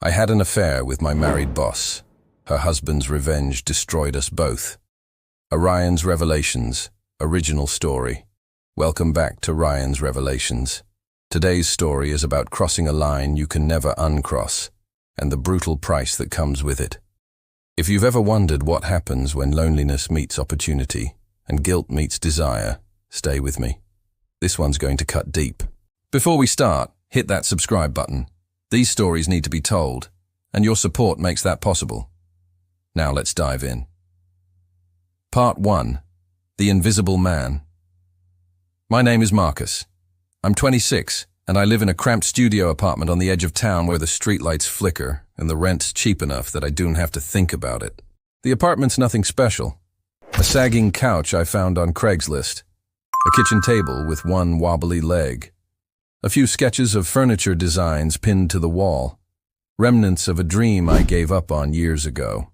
I had an affair with my married boss. Her husband's revenge destroyed us both. Ryan's Revelations, original story. Welcome back to Ryan's Revelations. Today's story is about crossing a line you can never uncross, and the brutal price that comes with it. If you've ever wondered what happens when loneliness meets opportunity and guilt meets desire, stay with me. This one's going to cut deep. Before we start, hit that subscribe button. These stories need to be told, and your support makes that possible. Now let's dive in. Part 1. The Invisible Man. My name is Marcus. I'm 26, and I live in a cramped studio apartment on the edge of town where the streetlights flicker and the rent's cheap enough that I don't have to think about it. The apartment's nothing special. A sagging couch I found on Craigslist. A kitchen table with one wobbly leg. A few sketches of furniture designs pinned to the wall. Remnants of a dream I gave up on years ago.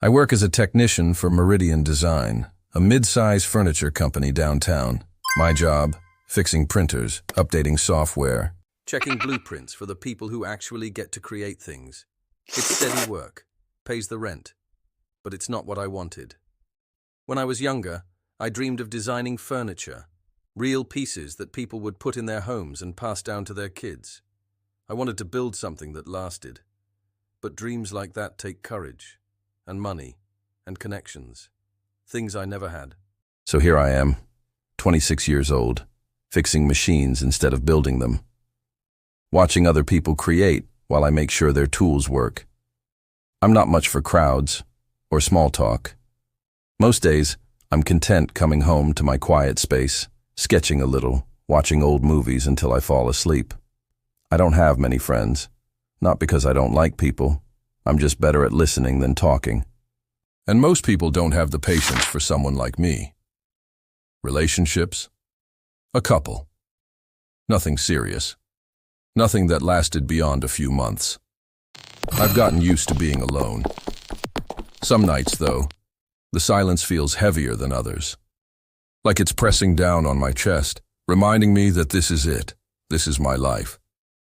I work as a technician for Meridian Design, a mid-size furniture company downtown. My job, fixing printers, updating software, checking blueprints for the people who actually get to create things. It's steady work, pays the rent, but it's not what I wanted. When I was younger, I dreamed of designing furniture, real pieces that people would put in their homes and pass down to their kids. I wanted to build something that lasted. But dreams like that take courage, and money, and connections. Things I never had. So here I am, 26 years old, fixing machines instead of building them. Watching other people create while I make sure their tools work. I'm not much for crowds or small talk. Most days, I'm content coming home to my quiet space, sketching a little, watching old movies until I fall asleep. I don't have many friends, not because I don't like people. I'm just better at listening than talking. And most people don't have the patience for someone like me. Relationships? A couple. Nothing serious. Nothing that lasted beyond a few months. I've gotten used to being alone. Some nights, though, the silence feels heavier than others. Like it's pressing down on my chest, reminding me that this is it. This is my life.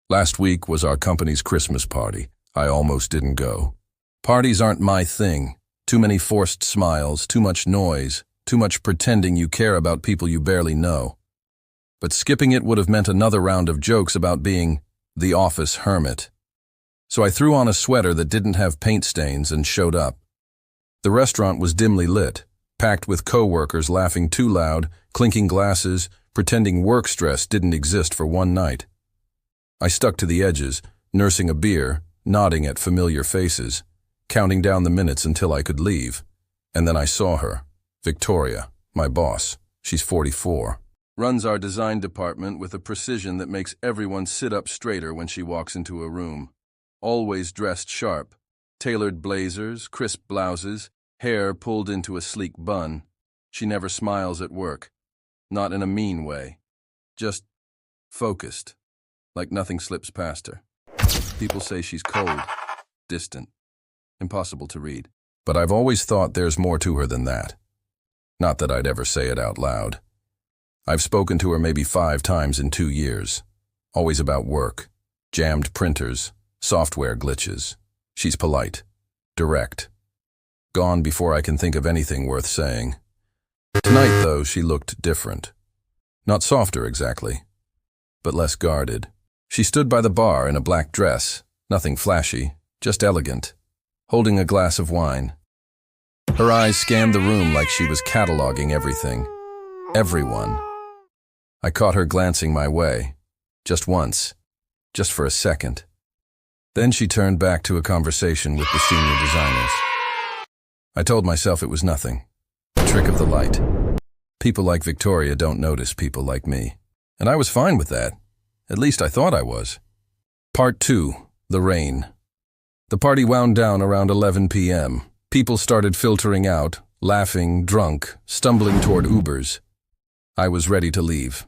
Last week was our company's Christmas party. I almost didn't go. Parties aren't my thing. Too many forced smiles, too much noise, too much pretending you care about people you barely know. But skipping it would have meant another round of jokes about being the office hermit. So I threw on a sweater that didn't have paint stains and showed up. The restaurant was dimly lit, packed with coworkers laughing too loud, clinking glasses, pretending work stress didn't exist for one night. I stuck to the edges, nursing a beer, nodding at familiar faces, counting down the minutes until I could leave. And then I saw her, Victoria, my boss. She's 44. Runs our design department with a precision that makes everyone sit up straighter when she walks into a room. Always dressed sharp. Tailored blazers, crisp blouses, hair pulled into a sleek bun. She never smiles at work. Not in a mean way. Just focused, like nothing slips past her. People say she's cold, distant, impossible to read. But I've always thought there's more to her than that. Not that I'd ever say it out loud. I've spoken to her maybe 5 times in 2 years. Always about work, jammed printers, software glitches. She's polite, direct. Gone before I can think of anything worth saying. Tonight, though, she looked different. Not softer exactly, but less guarded. She stood by the bar in a black dress, nothing flashy, just elegant, holding a glass of wine. Her eyes scanned the room like she was cataloging everything. Everyone. I caught her glancing my way. Just once. Just for a second. Then she turned back to a conversation with the senior designers. I told myself it was nothing. A trick of the light. People like Victoria don't notice people like me. And I was fine with that. At least I thought I was. Part 2. The Rain. The party wound down around 11 p.m. People started filtering out, laughing, drunk, stumbling toward Ubers. I was ready to leave.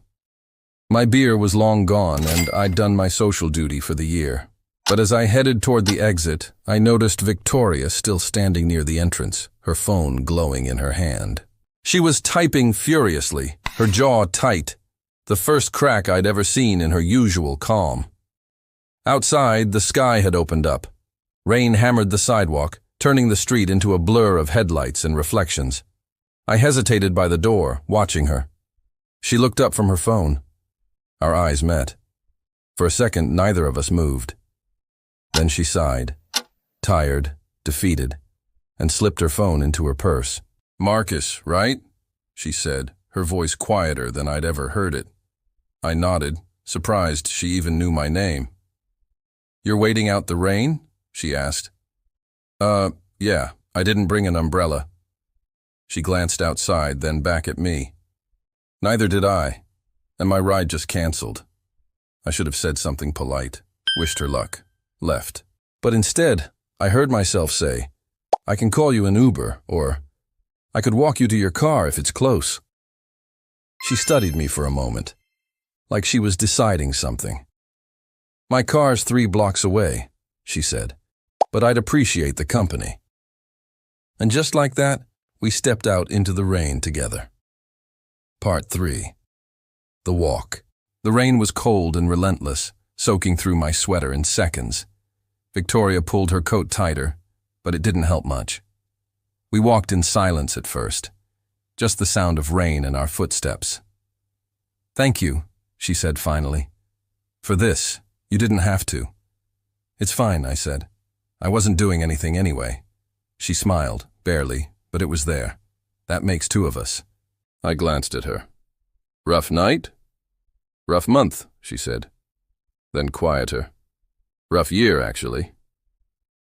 My beer was long gone, and I'd done my social duty for the year. But as I headed toward the exit, I noticed Victoria still standing near the entrance, her phone glowing in her hand. She was typing furiously, her jaw tight, the first crack I'd ever seen in her usual calm. Outside, the sky had opened up. Rain hammered the sidewalk, turning the street into a blur of headlights and reflections. I hesitated by the door, watching her. She looked up from her phone. Our eyes met. For a second, neither of us moved. Then she sighed, tired, defeated, and slipped her phone into her purse. "Marcus, right?" she said, her voice quieter than I'd ever heard it. I nodded, surprised she even knew my name. "You're waiting out the rain?" she asked. Yeah, I didn't bring an umbrella." She glanced outside, then back at me. Neither did I, and my ride just canceled. I should have said something polite, wished her luck, left. But instead, I heard myself say, "I can call you an Uber," or "I could walk you to your car if it's close." She studied me for a moment, like she was deciding something. "My car's 3 blocks away," she said, "but I'd appreciate the company." And just like that, we stepped out into the rain together. Part 3. The walk. The rain was cold and relentless, soaking through my sweater in seconds. Victoria pulled her coat tighter, but it didn't help much. We walked in silence at first, just the sound of rain and our footsteps. "Thank you," she said finally. "For this, you didn't have to." "It's fine," I said. "I wasn't doing anything anyway." She smiled, barely, but it was there. "That makes 2 of us." I glanced at her. "Rough night?" "Rough month," she said. Then quieter. "Rough year, actually."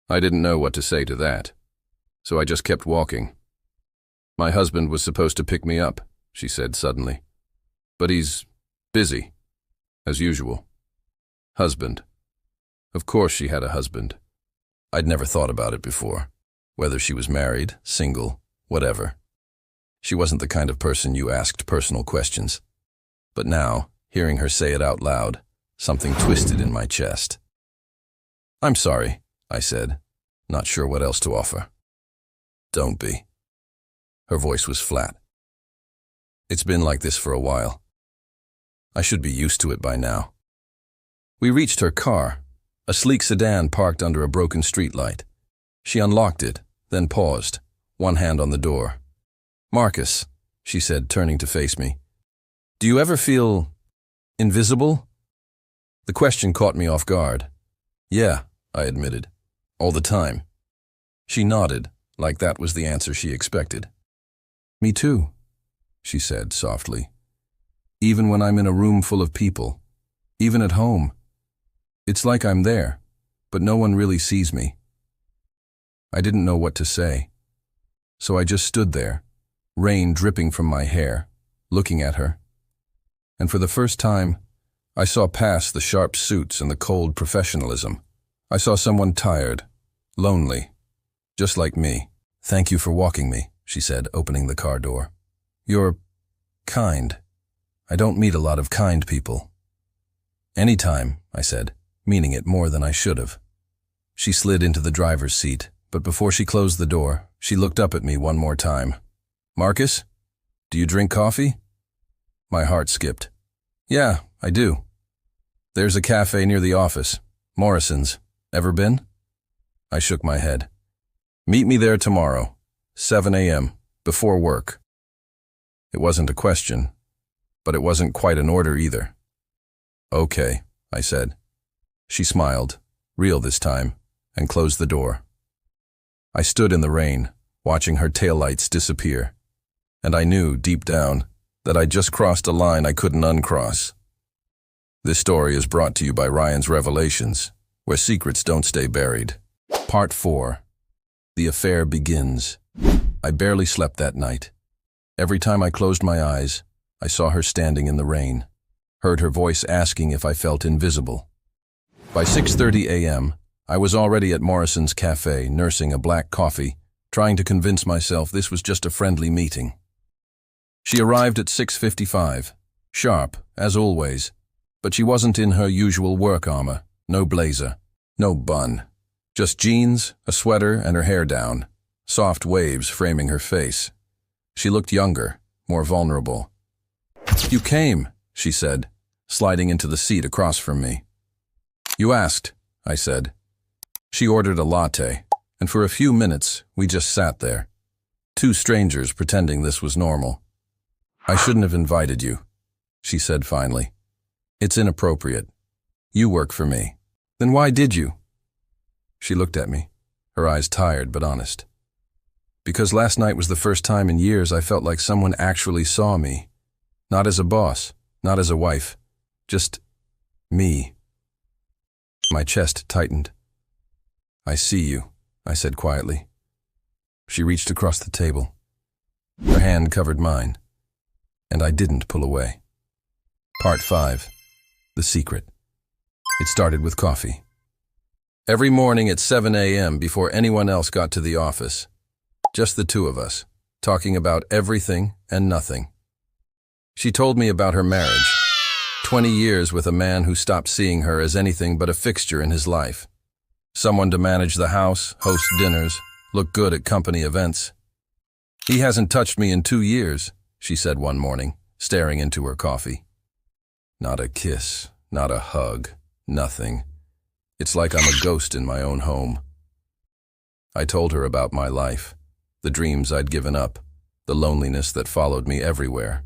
I didn't know what to say to that, so I just kept walking. "My husband was supposed to pick me up," she said suddenly. "But he's busy, as usual." Husband. Of course she had a husband. I'd never thought about it before, whether she was married, single, whatever. She wasn't the kind of person you asked personal questions. But now, hearing her say it out loud, something twisted in my chest. "I'm sorry," I said, not sure what else to offer. "Don't be." Her voice was flat. "It's been like this for a while. I should be used to it by now." We reached her car, a sleek sedan parked under a broken streetlight. She unlocked it, then paused, one hand on the door. "Marcus," she said, turning to face me, "do you ever feel invisible?" The question caught me off guard. "Yeah," I admitted, "all the time." She nodded, like that was the answer she expected. "Me too," she said softly. "Even when I'm in a room full of people, even at home, it's like I'm there, but no one really sees me." I didn't know what to say, so I just stood there, rain dripping from my hair, looking at her. And for the first time, I saw past the sharp suits and the cold professionalism. I saw someone tired, lonely, just like me. "Thank you for walking me," she said, opening the car door. "You're kind. I don't meet a lot of kind people." "Anytime," I said, meaning it more than I should have. She slid into the driver's seat, but before she closed the door, she looked up at me one more time. "Marcus, do you drink coffee?" My heart skipped. "Yeah, I do. There's a cafe near the office, Morrison's. Ever been?" I shook my head. "Meet me there tomorrow, 7 a.m., before work." It wasn't a question, but it wasn't quite an order either. "Okay," I said. She smiled, real this time, and closed the door. I stood in the rain, watching her taillights disappear, and I knew, deep down, that I'd just crossed a line I couldn't uncross. This story is brought to you by Ryan's Revelations, where secrets don't stay buried. Part 4. The affair begins. I barely slept that night. Every time I closed my eyes, I saw her standing in the rain, heard her voice asking if I felt invisible. By 6:30 a.m., I was already at Morrison's cafe, nursing a black coffee, trying to convince myself this was just a friendly meeting. She arrived at 6:55, sharp, as always, but she wasn't in her usual work armor, no blazer, no bun, just jeans, a sweater, and her hair down, soft waves framing her face. She looked younger, more vulnerable. "You came," she said, sliding into the seat across from me. "You asked. I said. She ordered a latte, and for a few minutes, we just sat there. Two strangers pretending this was normal. I shouldn't have invited you, she said finally. It's inappropriate. You work for me. Then why did you? She looked at me, her eyes tired but honest. Because last night was the first time in years I felt like someone actually saw me. Not as a boss, not as a wife, just me. My chest tightened. I see you, I said quietly. She reached across the table. Her hand covered mine, and I didn't pull away. Part 5. The Secret. It started with coffee. Every morning at 7 a.m. before anyone else got to the office. Just the two of us, talking about everything and nothing. She told me about her marriage. 20 years with a man who stopped seeing her as anything but a fixture in his life. Someone to manage the house, host dinners, look good at company events. He hasn't touched me in 2 years, she said one morning, staring into her coffee. Not a kiss, not a hug, nothing. It's like I'm a ghost in my own home. I told her about my life, the dreams I'd given up, the loneliness that followed me everywhere.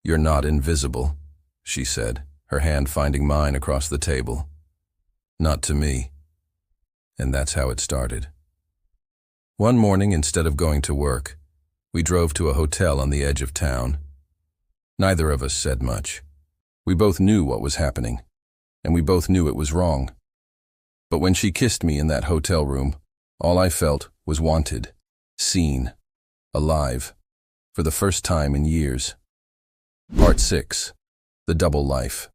You're not invisible, she said, her hand finding mine across the table. Not to me. And that's how it started. One morning, instead of going to work, we drove to a hotel on the edge of town. Neither of us said much. We both knew what was happening, and we both knew it was wrong. But when she kissed me in that hotel room, all I felt was wanted, seen, alive, for the first time in years. Part 6. The Double Life.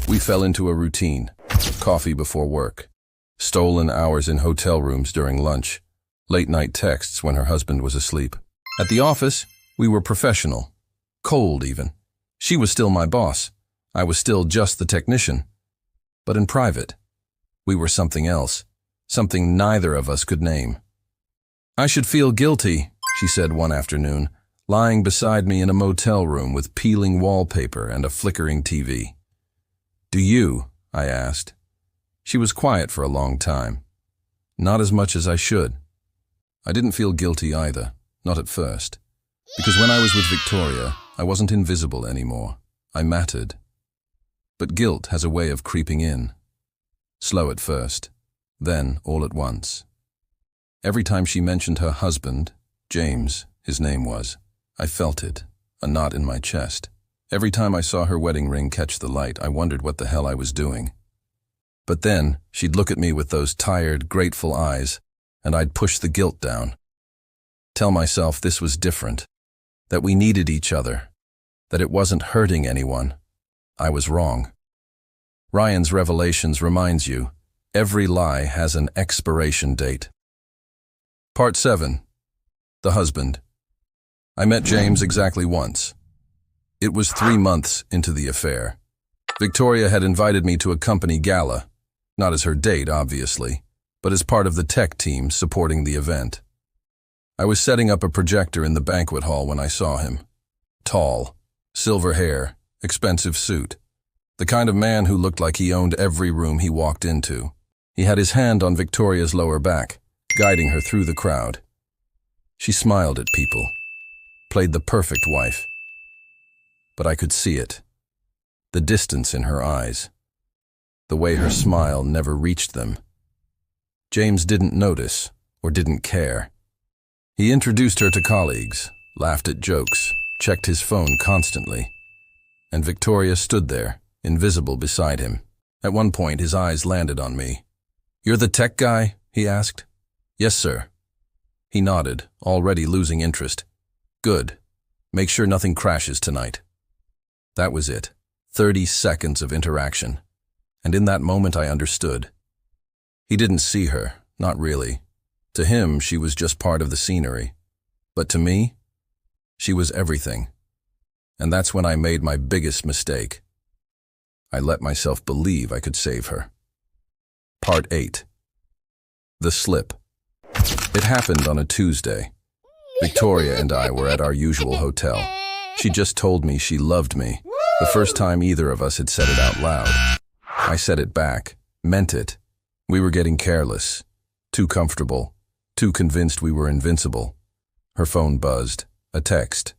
We fell into a routine, coffee before work, stolen hours in hotel rooms during lunch, late-night texts when her husband was asleep. At the office, we were professional, cold even. She was still my boss. I was still just the technician. But in private, we were something else, something neither of us could name. I should feel guilty, she said one afternoon, lying beside me in a motel room with peeling wallpaper and a flickering TV. Do you? I asked. She was quiet for a long time. Not as much as I should. I didn't feel guilty either, not at first. Because when I was with Victoria, I wasn't invisible anymore. I mattered. But guilt has a way of creeping in. Slow at first, then all at once. Every time she mentioned her husband, James, his name was, I felt it, a knot in my chest. Every time I saw her wedding ring catch the light, I wondered what the hell I was doing. But then, she'd look at me with those tired, grateful eyes, and I'd push the guilt down. Tell myself this was different, that we needed each other, that it wasn't hurting anyone. I was wrong. Ryan's Revelations reminds you, every lie has an expiration date. Part 7. The Husband. I met James exactly once. It was 3 months into the affair. Victoria had invited me to a company gala, not as her date, obviously, but as part of the tech team supporting the event. I was setting up a projector in the banquet hall when I saw him. Tall, silver hair, expensive suit. The kind of man who looked like he owned every room he walked into. He had his hand on Victoria's lower back, guiding her through the crowd. She smiled at people, played the perfect wife. But I could see it. The distance in her eyes. The way her smile never reached them. James didn't notice, or didn't care. He introduced her to colleagues, laughed at jokes, checked his phone constantly. And Victoria stood there, invisible beside him. At one point, his eyes landed on me. "You're the tech guy?" he asked. "Yes, sir." He nodded, already losing interest. "Good. Make sure nothing crashes tonight." That was it. 30 seconds of interaction. And in that moment I understood. He didn't see her, not really. To him, she was just part of the scenery. But to me, she was everything. And that's when I made my biggest mistake. I let myself believe I could save her. Part 8. The Slip. It happened on a Tuesday. Victoria and I were at our usual hotel. She just told me she loved me, the first time either of us had said it out loud. I said it back, Meant it. We were getting careless. Too comfortable. Too convinced we were invincible. Her phone buzzed. A text.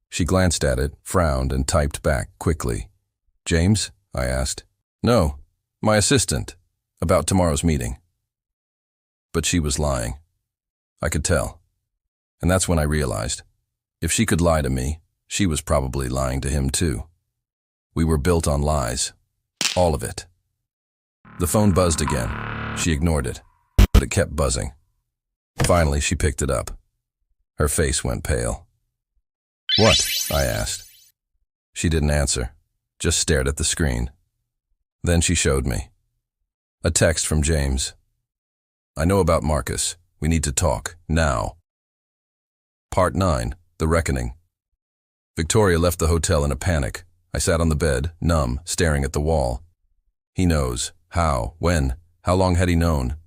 She glanced at it, frowned, and typed back quickly. "James?" I asked. "No, my assistant. About tomorrow's meeting." But she was lying. I could tell. And that's when I realized, if she could lie to me, she was probably lying to him too. We were built on lies. All of it. The phone buzzed again. She ignored it, but it kept buzzing. Finally, she picked it up. Her face went pale. "What?" I asked. She didn't answer, just stared at the screen. Then she showed me. A text from James. "I know about Marcus. We need to talk, now." Part 9, The Reckoning. Victoria left the hotel in a panic. I sat on the bed, numb, staring at the wall. He knows. How? When? How long had he known?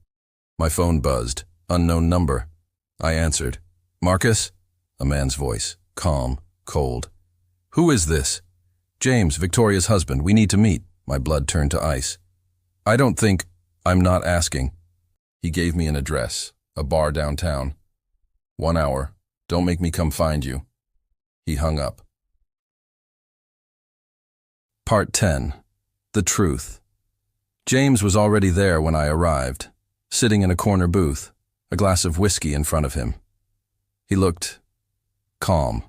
My phone buzzed. Unknown number. I answered. "Marcus?" A man's voice. Calm, cold. "Who is this?" "James, Victoria's husband. We need to meet." My blood turned to ice. "I don't think..." "I'm not asking." He gave me an address, a bar downtown. 1 hour. Don't make me come find you. He hung up. Part 10. The Truth. James was already there when I arrived, sitting in a corner booth, a glass of whiskey in front of him. He looked calm.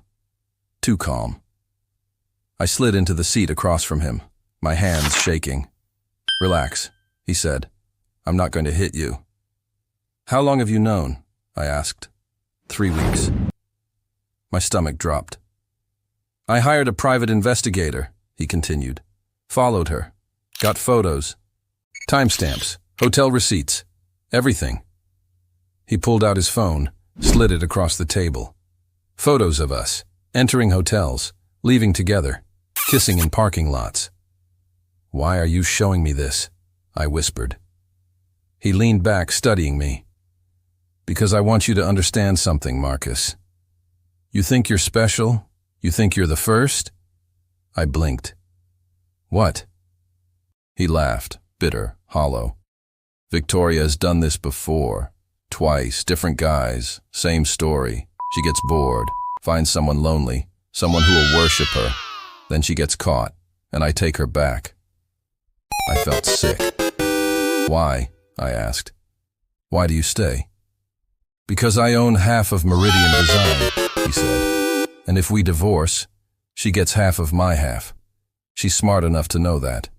Too calm. I slid into the seat across from him, my hands shaking. "Relax," he said. "I'm not going to hit you." "How long have you known?" I asked. 3 weeks. My stomach dropped. "I hired a private investigator," he continued. "Followed her. Got photos. Timestamps. Hotel receipts. Everything." He pulled out his phone, slid it across the table. Photos of us, entering hotels, leaving together, kissing in parking lots. "Why are you showing me this?" I whispered. He leaned back, studying me. "Because I want you to understand something, Marcus. You think you're special? You think you're the first?" I blinked. "What?" He laughed, bitter, hollow. "Victoria has done this before. Twice, different guys, same story. She gets bored, finds someone lonely, someone who will worship her. Then she gets caught, and I take her back." I felt sick. "Why?" I asked. "Why do you stay?" "Because I own half of Meridian Design," he said. "And if we divorce, she gets half of my half. She's smart enough to know that.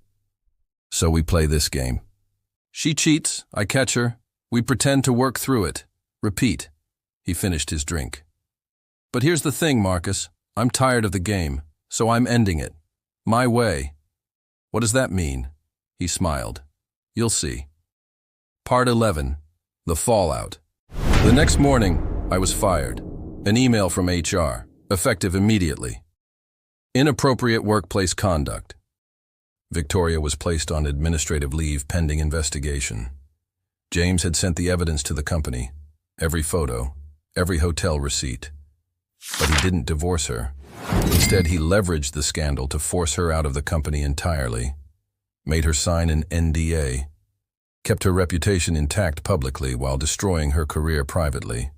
So we play this game. She cheats, I catch her, we pretend to work through it. Repeat." He finished his drink. "But here's the thing, Marcus. I'm tired of the game, so I'm ending it. My way." "What does that mean?" He smiled. "You'll see." Part 11. The Fallout. The next morning, I was fired. An email from HR, effective immediately. Inappropriate workplace conduct. Victoria was placed on administrative leave pending investigation. James had sent the evidence to the company, every photo, every hotel receipt. But he didn't divorce her. Instead, he leveraged the scandal to force her out of the company entirely, made her sign an NDA, kept her reputation intact publicly while destroying her career privately.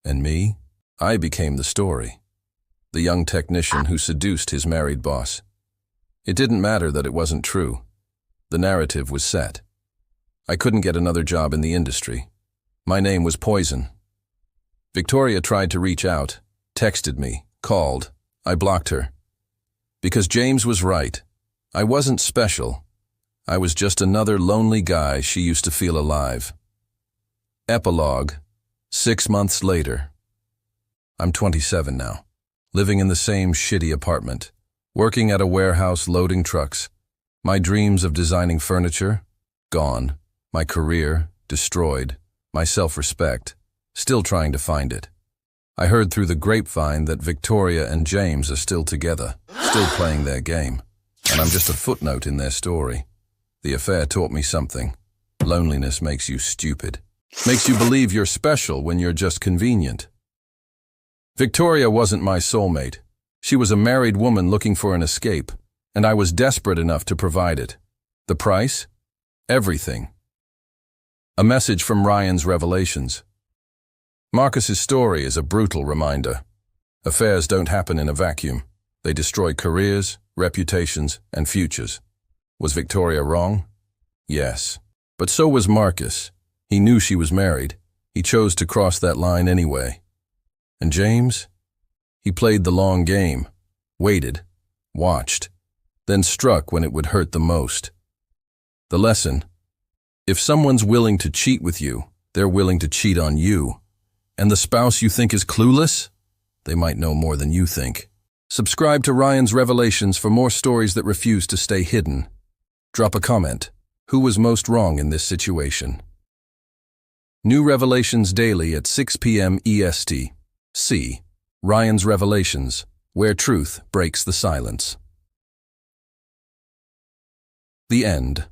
And me? I became the story. The young technician who seduced his married boss. It didn't matter that it wasn't true. The narrative was set. I couldn't get another job in the industry. My name was poison. Victoria tried to reach out, texted me, called. I blocked her. Because James was right. I wasn't special. I was just another lonely guy she used to feel alive. Epilogue. 6 months later. I'm 27 now, living in the same shitty apartment, working at a warehouse loading trucks. My dreams of designing furniture, gone. My career, destroyed. My self-respect, still trying to find it. I heard through the grapevine that Victoria and James are still together, still playing their game, and I'm just a footnote in their story. The affair taught me something. Loneliness makes you stupid. Makes you believe you're special when you're just convenient. Victoria wasn't my soulmate. She was a married woman looking for an escape, and I was desperate enough to provide it. The price? Everything. A message from Ryan's revelations. Marcus's story is a brutal reminder. Affairs don't happen in a vacuum. They destroy careers, reputations, and futures. Was Victoria wrong? Yes. But so was Marcus. He knew she was married. He chose to cross that line anyway. And James? He played the long game, waited, watched, then struck when it would hurt the most. The lesson: if someone's willing to cheat with you, they're willing to cheat on you. And the spouse you think is clueless? They might know more than you think. Subscribe to Ryan's Revelations for more stories that refuse to stay hidden. Drop a comment. Who was most wrong in this situation? New revelations daily at 6 p.m. EST. See Ryan's Revelations, where truth breaks the silence. The end.